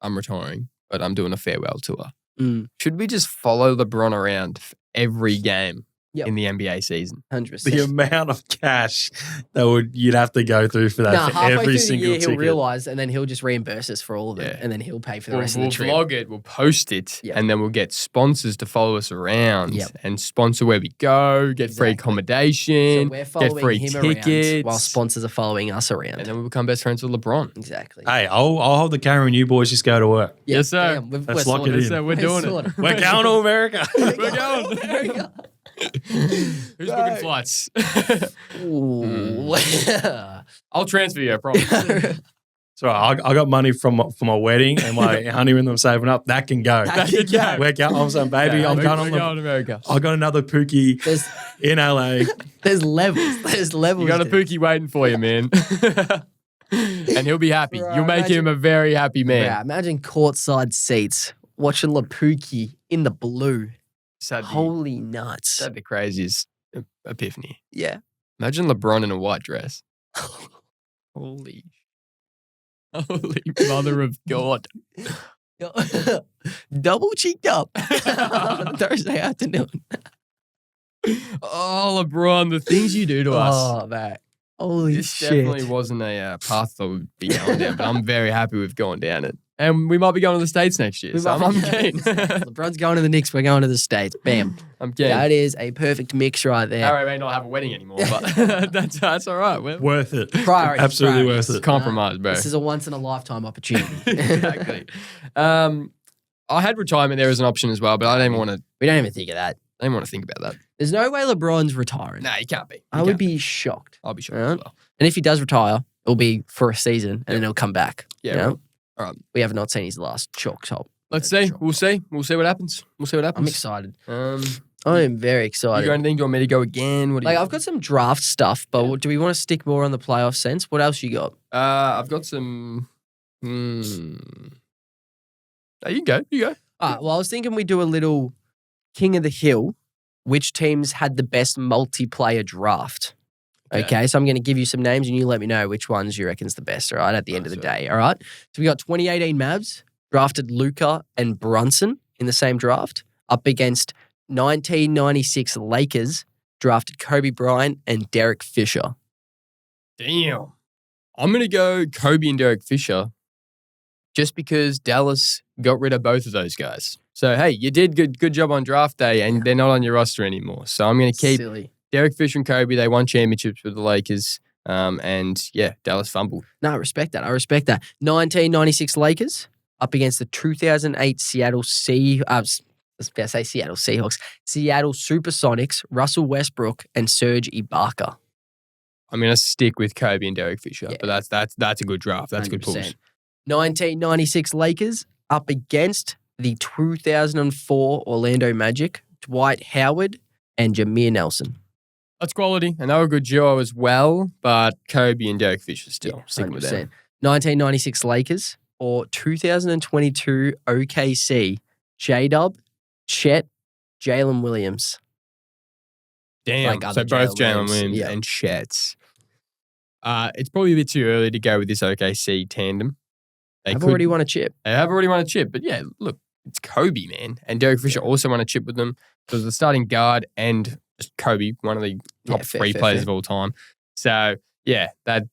"I'm retiring, but I'm doing a farewell tour." Mm. Should we just follow LeBron around every game Yep. in the NBA season? 100%. The amount of cash that you'd have to go through for that Nah, for halfway every through the single year, he'll ticket. realize, and then he'll just reimburse us for all of it, Yeah. and then he'll pay for the We'll rest of the trip. vlog it, we'll post it, Yep. and then we'll get sponsors to follow us around Yep. and sponsor where we go, get free Exactly. accommodation, So we're following free him around tickets. while sponsors are following us around. and then we become best friends with LeBron. Exactly. Hey, I'll hold the camera and you boys just go to work. Yeah, Yes, sir. damn, we're Let's lock sorted. it Yes, in. sir, we're doing it. sorted. We're going to America. We're going. America. Who's booking flights? Ooh. I'll transfer you, I promise. So I got money for my wedding and my honeymoon that I'm saving up. That can go. That can go. We're going. I'm saying, baby, I'm we're going on going to America. I got another Pookie There's in LA. there's levels. There's levels. You got a to- Pookie waiting for you, man. And he'll be happy. Bro, You'll make him a very happy man. Yeah, imagine courtside seats watching Lapuki in the blue. That'd be, Holy nuts. that'd be craziest epiphany. Yeah. Imagine LeBron in a white dress. Holy mother of God. Double cheeked up Thursday afternoon. Oh, LeBron, the things you do to us. Oh, man. Holy This shit. definitely wasn't a path that would be going down, but I'm very happy we've gone down it. And we might be going to the States next year, We so might I'm be- keen. LeBron's going to the Knicks. We're going to the States. Bam. I'm keen. That is a perfect mix right there. Harry may not have a wedding anymore, but that's all right. We're Worth it. Priorities, Absolutely priorities. worth it. compromised, bro. This is a once in a lifetime opportunity. Exactly. I had retirement there as an option as well, but I didn't want to. We don't even think of that. I didn't want to think about that. There's no way LeBron's retiring. Nah, you can't be. I would be shocked. I'll be sure Yeah. as well. And if he does retire, it'll be for a season and then he'll come back. Yeah, You know? right. All right. We have not seen his last chalk top. Let's see. We'll see. We'll see what happens. We'll see what happens. I'm excited. You I am very excited. got anything? Do you want me to go again? What do you Like I've got some draft stuff, but Yeah. do we want to stick more on the playoff sense? What else you got? I've got some. No, you go. You go. All right, well, I was thinking we do a little King of the Hill. Which teams had the best multiplayer draft? Okay, so I'm going to give you some names and you let me know which ones you reckon's the best, all right, at the end of the Nice, day, all right? So we got 2018 Mavs, drafted Luka and Brunson in the same draft, up against 1996 Lakers, drafted Kobe Bryant and Derek Fisher. Damn. I'm going to go Kobe and Derek Fisher just because Dallas got rid of both of those guys. So, hey, you did good job on draft day and they're not on your roster anymore. So I'm going to keep Silly. Derek Fisher and Kobe. They won championships with the Lakers. And yeah, Dallas fumbled. No, I respect that. 1996 Lakers up against the 2008 Seattle Seahawks, Seattle Supersonics, Russell Westbrook and Serge Ibaka. I'm going to stick with Kobe and Derek Fisher, Yeah. but that's a good draft. That's a good 100%. pulls. 1996 Lakers up against the 2004 Orlando Magic, Dwight Howard and Jameer Nelson. That's quality, and they were a good duo as well, but Kobe and Derek Fisher still sticking with them. 1996 Lakers or 2022 OKC, J-Dub, Chet, Jalen Williams. Damn. Like So other both Jalen Jalen Williams, Williams yeah. and Chet. It's probably a bit too early to go with this OKC tandem. I've already won a chip. They have already won a chip, but yeah, look, it's Kobe, man. And Derek Fisher also won a chip with them. So it was the starting guard and just Kobe, one of the top three players of all time. So yeah, that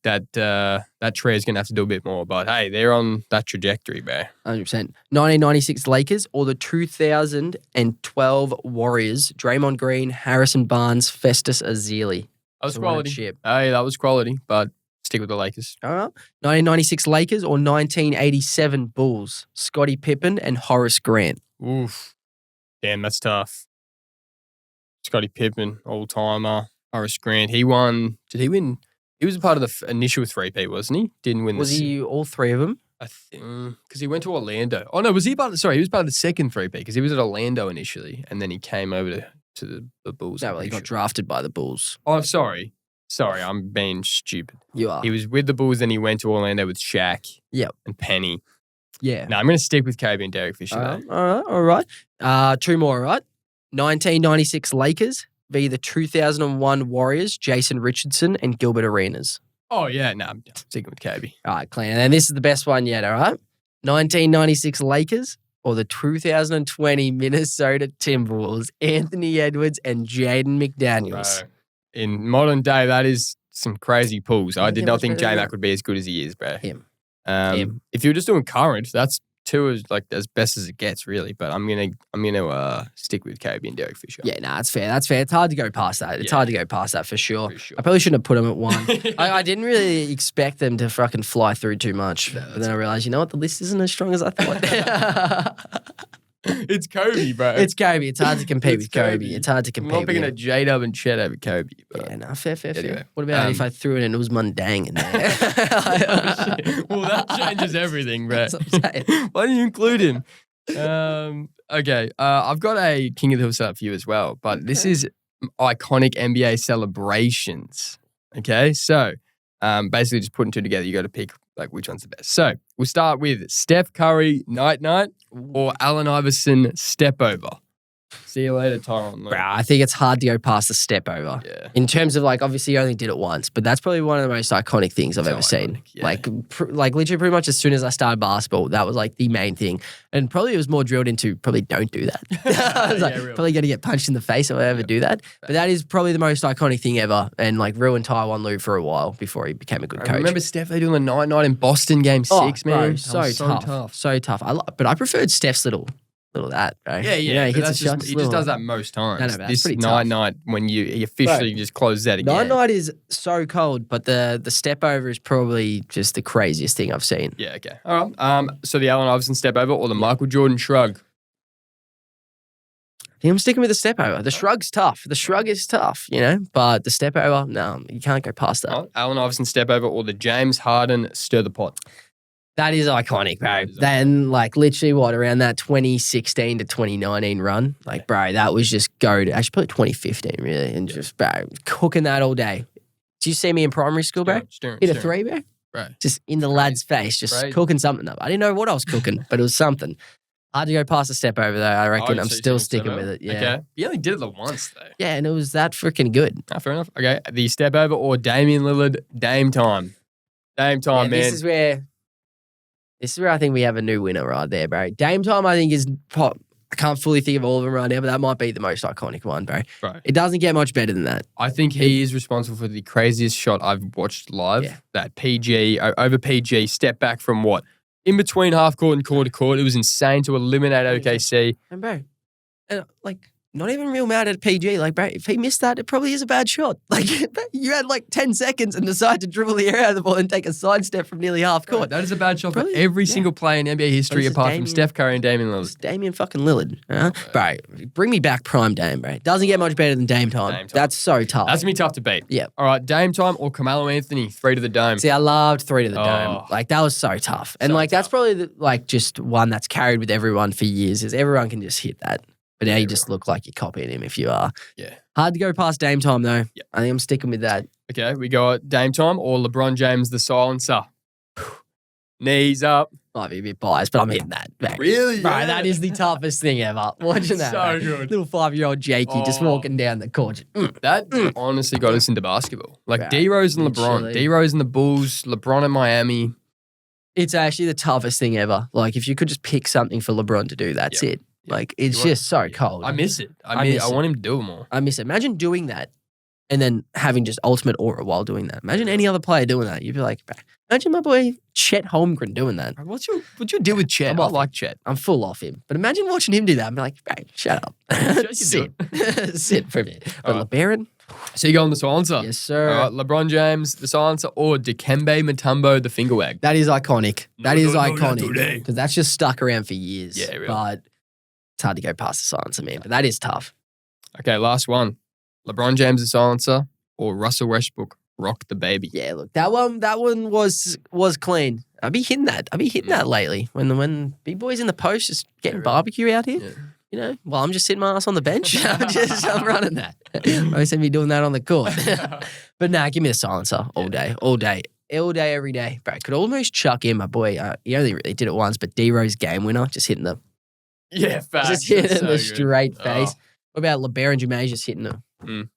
trio is going to have to do a bit more. But hey, they're on that trajectory, bro. 100%. 1996 Lakers or the 2012 Warriors, Draymond Green, Harrison Barnes, Festus Ezeli. That was So what a quality. chip. Hey, that was quality, but stick with the Lakers. All right. 1996 Lakers or 1987 Bulls, Scottie Pippen and Horace Grant. Oof. Damn, that's tough. Scottie Pippen, all-timer. Horace Grant, he won. Did he win? He was a part of the initial 3P, wasn't he? Didn't win Was he all three of them? I think because he went to Orlando. Oh no, was he part of? Sorry, he was part of the second 3P because he was at Orlando initially, and then he came over to the Bulls. No, well, he got drafted by the Bulls. Oh, sorry, I'm being stupid. You are. He was with the Bulls, then he went to Orlando with Shaq. Yep. And Penny. Yeah. No, I'm going to stick with Kobe and Derek Fisher. All right. Two more, all right? 1996 Lakers v. the 2001 Warriors, Jason Richardson and Gilbert Arenas. Oh yeah, no, I'm sticking with Kobe. All right, Clan. And this is the best one yet, all right? 1996 Lakers or the 2020 Minnesota Timberwolves, Anthony Edwards and Jaden McDaniels. Bro, in modern day, that is some crazy pulls. I Don't did get not much think better than J-Mac that. would be as good as he is, bro. Him. If you're just doing current, that's two is like as best as it gets, really. But I'm gonna stick with Kobe and Derek Fisher. Yeah, that's fair. That's fair. It's hard to go past that. It's Yeah. hard to go past that for sure. For sure. I probably shouldn't have put them at one. I didn't really expect them to fucking fly through too much. No, but then I realized, you know what? The list isn't as strong as I thought. It's Kobe, bro. It's Kobe. It's hard to compete It's with Kobe. Kobe. It's hard to I'm compete not with picking him. a J-Dub and Chet over Kobe. But Yeah, no, fair. Anyway, What about if I threw in an Usman Dang in there? well, that changes everything, bro. That's what I'm saying. Why didn't you include him? Okay, I've got a King of the Hill setup for you as well, but this is iconic NBA celebrations. Okay, so basically just putting two together, you got to pick like which one's the best. So we'll start with Steph Curry night or Allen Iverson step over. See you later, Tyron. Bro, I think it's hard to go past the step over. Yeah. In terms of like, obviously, you only did it once, but that's probably one of the most iconic things I've So ever seen. iconic, yeah. Like literally, pretty much as soon as I started basketball, that was like the main thing, and probably it was more drilled into probably don't do that. I was like, Yeah, real. probably going to get punched in the face if I ever do that. But that is probably the most iconic thing ever, and like ruined Tyronn Lue for a while before he became a good I coach. remember Steph they doing the night in Boston game 6, bro, man. That so was tough, so tough. But I preferred Steph's little that, bro. Yeah, You know, he but hits that's a shot. he just does that most times. No, but that's this pretty tough. night when he officially just closes that again. Night is so cold, but the step over is probably just the craziest thing I've seen. Yeah, okay. All right. So the Allen Iverson step over or the Michael Jordan shrug? I think I'm sticking with the step over. The shrug's tough. The shrug is tough, you know, but the step over, no, you can't go past that. All right. Allen Iverson step over or the James Harden stir the pot? That is iconic, bro. That is Then, like, literally, around that 2016 to 2019 run, like, bro, that was just go to, actually, probably 2015, really, and just, bro, cooking that all day. Did you see me in primary school, bro? Hit a three, bro? Right. Just in the lad's face, just Crazy. cooking something up. I didn't know what I was cooking, but it was something. Hard to go past the step over, though. I reckon I'm still sticking with it. Yeah. Okay. You only did it the once, though. Yeah, and it was that freaking good. Fair enough. Okay. The step over or Damian Lillard Dame time? Dame time, Yeah, man. This is where I think we have a new winner right there, bro. Dame time, I think, is pop. I can't fully think of all of them right now, but that might be the most iconic one, bro. Bro. It doesn't get much better than that. I think he is responsible for the craziest shot I've watched live. Yeah. That PG, over PG, step back from what? In between half court and quarter court. It was insane to eliminate OKC. And bro, like, not even real mad at PG. Like, bro, if he missed that, it probably is a bad shot. Like, you had like 10 seconds and decided to dribble the air out of the ball and take a sidestep from nearly half court. That is a bad shot Probably, for every yeah. single player in NBA history this is apart from Damian- Steph Curry and Damian Lillard. It's Damian fucking Lillard. Bro, bring me back prime Dame, bro. Doesn't get much better than Dame time. Dame time. That's so tough. That's going to be tough to beat. Yeah. All right, Dame time or Carmelo Anthony, 3 to the dome. See, I loved 3 to the Oh. dome. Like, that was so tough. And So like, that's tough. probably like just one that's carried with everyone for years is everyone can just hit that. But now you just look like you're copying him if you are. Yeah. Hard to go past Dame time though. Yeah. I think I'm sticking with that. Okay, we got Dame time or LeBron James, the silencer. Knees up. Might be a bit biased, but I'm hitting that. Bro. Really? Bro, Yeah. that is the toughest thing ever. Watching that. So bro. good. Little 5-year-old Jakey just Oh. walking down the court. That honestly got us into basketball. Like Right, D-Rose and LeBron. literally. D-Rose and the Bulls. LeBron in Miami. It's actually the toughest thing ever. Like, if you could just pick something for LeBron to do, that's it. Like, it's just so cold. I miss it. I miss it. want him to do it more. I miss it. Imagine doing that and then having just ultimate aura while doing that. Imagine any other player doing that. You'd be like, bro, imagine my boy Chet Holmgren doing that. What's your deal with Chet? I'm I off like Chet. I'm full off him. But imagine watching him do that. I'm like, bro, shut up. Sit. Sit for a bit. But All right. LeBaron? So you go on the silencer. Yes, sir. All right, LeBron James, the silencer, or Dikembe Mutombo, the finger wag. That is iconic. That No, is no, not iconic. today. Because that's just stuck around for years. Yeah, really. But it's hard to go past the silencer, man. But that is tough. Okay, last one. LeBron James, the silencer, or Russell Westbrook, rock the baby. Yeah, look, that one was clean. I'll be hitting that. I'll be hitting that lately. When big boys in the post just getting barbecue out here. Yeah. You know, while I'm just sitting my ass on the bench, I'm running that. I see me doing that on the court. But nah, give me a silencer all day, every day. Bro, could almost chuck in my boy. He only really did it once, but D-Rose game winner, just hitting the Facts. just hitting That's the so good. straight face. Oh. What about LeBaron James just hitting them? Mm.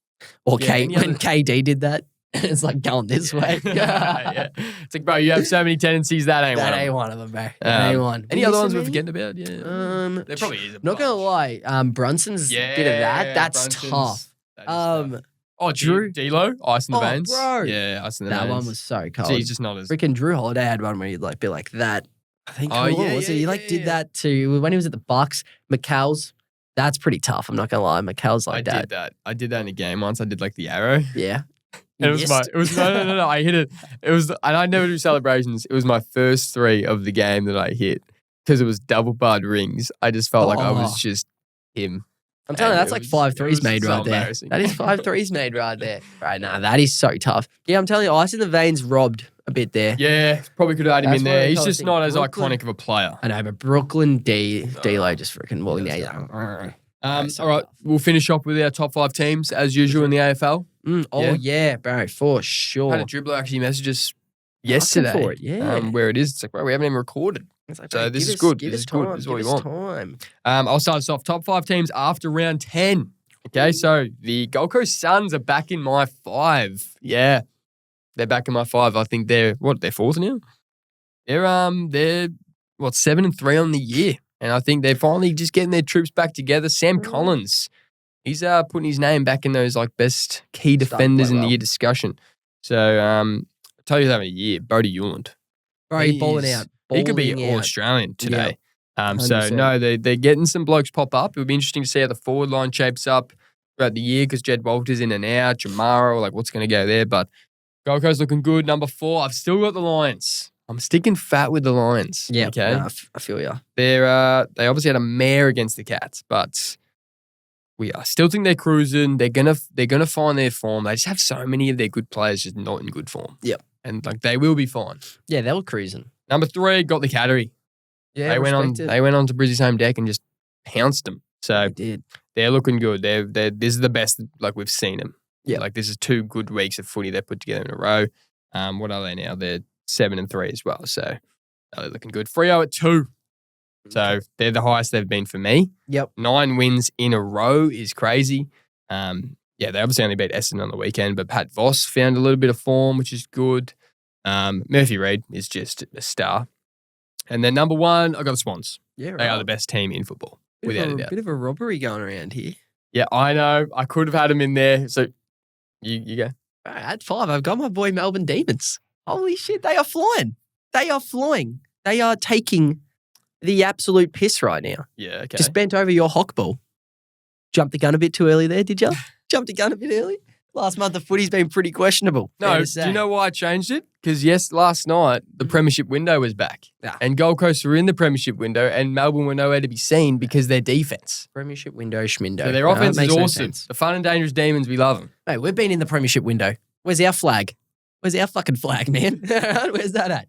Or Yeah, any when other- KD did that, it's like going this way. Yeah. It's like, bro, you have so many tendencies. That ain't That one. ain't Of one of them, bro. That ain't one. them. Any other ones we're Missing forgetting about? Yeah. There probably is. Not gonna lie, Brunson's bit of that. That's Brunson's- tough. that is tough. Oh, Drew- D'Lo, ice in the Oh, veins. bro. Yeah, ice in the That veins. one was so cold. See, he's just not as. Freaking Drew Holiday had one where he'd like be like that. I think. Oh, What yeah, was it? yeah, He like yeah, did yeah. that to when he was at the Bucks. McCall's. That's pretty tough. I'm not gonna lie. McCall's like I that. did that. I did that in a game once. I did like the arrow. Yeah. And it was my. missed. It was no. I hit it. It was, and I never do celebrations. It was my first 3 of the game that I hit because it was double barred rings. I just felt like I was Oh. just him. I'm telling you, And that's it like was- 5 it threes was made so right there. embarrassing. That is 5 threes made right there. Right now, that is so tough. Yeah, I'm telling you, ice in the veins robbed a bit there. Yeah, probably could have had him That's in what there. I He's kinda just think. not as Brooklyn- iconic of a player. I know, but Brooklyn D-Lo just freaking walling Yeah, out. All right, we'll finish up with our top 5 teams as usual in the AFL. Yeah, bro, for sure. Had a dribbler actually message us Asking yesterday. for it, yeah. Where it is. It's like, bro, we haven't even recorded. It's like, So bro, this give is us- good. give This us is good. time, This is what give we us want. time. I'll start us off. Top 5 teams after round 10. Okay, so the Gold Coast Suns are back in my 5. Yeah, they're back in my 5. I think they're 4th now. They're 7-3 on the year, and I think they're finally just getting their troops back together. Sam Collins, he's putting his name back in those like best key Starting to defenders play in the well. year discussion. So I'll tell you who's having a year, Bodie Euland. Bro, he's balling He's- out. He could be balling all out. Australian today. So 100%. no, they're getting some blokes pop up. It would be interesting to see how the forward line shapes up throughout the year because Jed Walter's in and out, Jamara, like what's going to go there. But Gold Coast looking good. Number 4, I've still got the Lions. I'm sticking fat with the Lions. Yeah, Okay. nah, I feel ya. They obviously had a mare against the Cats, but I still think they're cruising. They're gonna find their form. They just have so many of their good players just not in good form. Yep. And like they will be fine. Yeah, they were cruising. Number 3, got the Cattery. Yeah, They went on to Brizzy's home deck and just pounced them. So They did. they're looking good. This is the best like we've seen them. Yeah. Like this is 2 good weeks of footy they put together in a row. What are they now? They're 7-3 as well. So they're looking good. Freo at 2. So they're the highest they've been for me. Yep. 9 wins in a row is crazy. They obviously only beat Essendon on the weekend, but Pat Voss found a little bit of form, which is good. Murphy Reid is just a star. And then number 1, I got the Swans. Yeah, They are the best team in football, without a doubt. bit of a robbery going around here. Yeah, I know. I could have had him in there. So you go. At 5, I've got my boy Melbourne Demons. Holy shit, they are flying. They are flying. They are taking the absolute piss right now. Yeah, okay. Just bent over your hock ball. Jumped the gun a bit too early there, did you? Jumped the gun a bit early? Last month the footy's been pretty questionable. fair No, to do say. you know why I changed it? Because yes, last night the premiership window was back. Yeah. And Gold Coast were in the premiership window and Melbourne were nowhere to be seen because their defense. Premiership window, schmindo. So their No, offense it is makes no awesome. sense. The fun and dangerous demons, we love them. Mate, we've been in the premiership window. Where's our flag? Where's our fucking flag, man? Where's that at?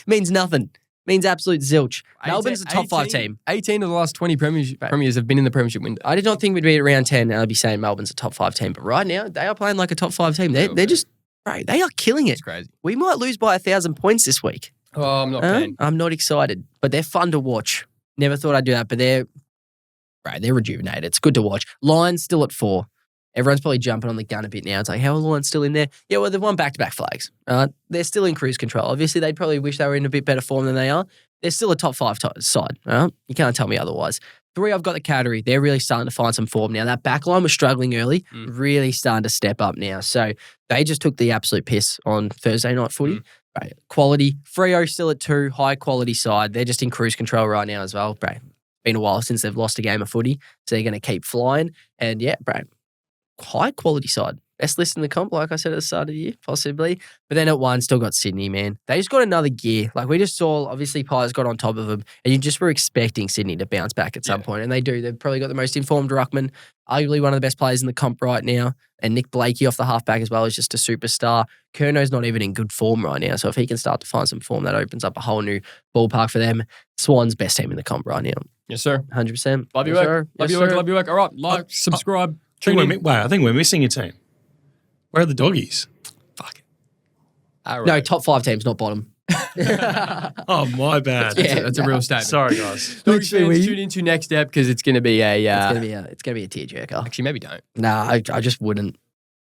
Means nothing. Means absolute zilch. Melbourne's a top 5 team. 18 of the last 20 premiers have been in the premiership window. I did not think we'd be at around 10 and I'd be saying Melbourne's a top 5 team. But right now, they are playing like a top 5 team. They're just, bro, they are killing it. It's crazy. We might lose by 1,000 points this week. Oh, I'm not keen. I'm not excited, but they're fun to watch. Never thought I'd do that, but they're rejuvenated. It's good to watch. Lions still at 4. Everyone's probably jumping on the gun a bit now. It's like, how are the Lions still in there? Yeah, well, they've won back-to-back flags. They're still in cruise control. Obviously, they'd probably wish they were in a bit better form than they are. They're still a top 5 side. You can't tell me otherwise. 3, I've got the category. They're really starting to find some form now. That back line was struggling early, really starting to step up now. So they just took the absolute piss on Thursday night footy. Right. Quality. Freo still at 2, high quality side. They're just in cruise control right now as well. Bro, been a while since they've lost a game of footy, so they're going to keep flying. And yeah, bro, high quality side. Best list in the comp, like I said at the start of the year, possibly. But then at 1, still got Sydney, man. They just got another gear. Like we just saw, obviously, Pies got on top of them, and you just were expecting Sydney to bounce back at some point, and they do. They've probably got the most informed ruckman, arguably one of the best players in the comp right now. And Nick Blakey off the halfback as well is just a superstar. Curno's not even in good form right now, so if he can start to find some form, that opens up a whole new ballpark for them. Swan's best team in the comp right now. Yes, sir. 100%. Love your work. Love your work. Love your work. All right, like, subscribe. I think we're missing a team. Where are the doggies? Fuck. No, top 5 teams, not bottom. Oh, my bad. That's a real statement. Sorry, guys. Doggies fans, tune into next step because it's going to be a. It's gonna be a tearjerker. Actually, maybe don't. Nah, I just wouldn't.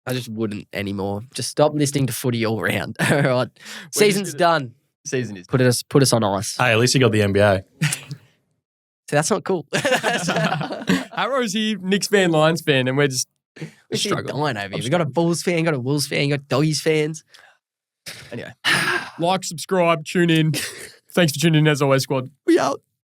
I just wouldn't anymore. Just stop listening to footy all round. All right, season's done. Season is. Put us on ice. Hey, at least you got the NBA. So that's not cool. Arrow's here, Knicks fan, Lions fan, and we're just struggling over here. We got a Bulls fan, got a Wolves fan, you got Doggies fans. Anyway, like, subscribe, tune in. Thanks for tuning in as always, squad. We out.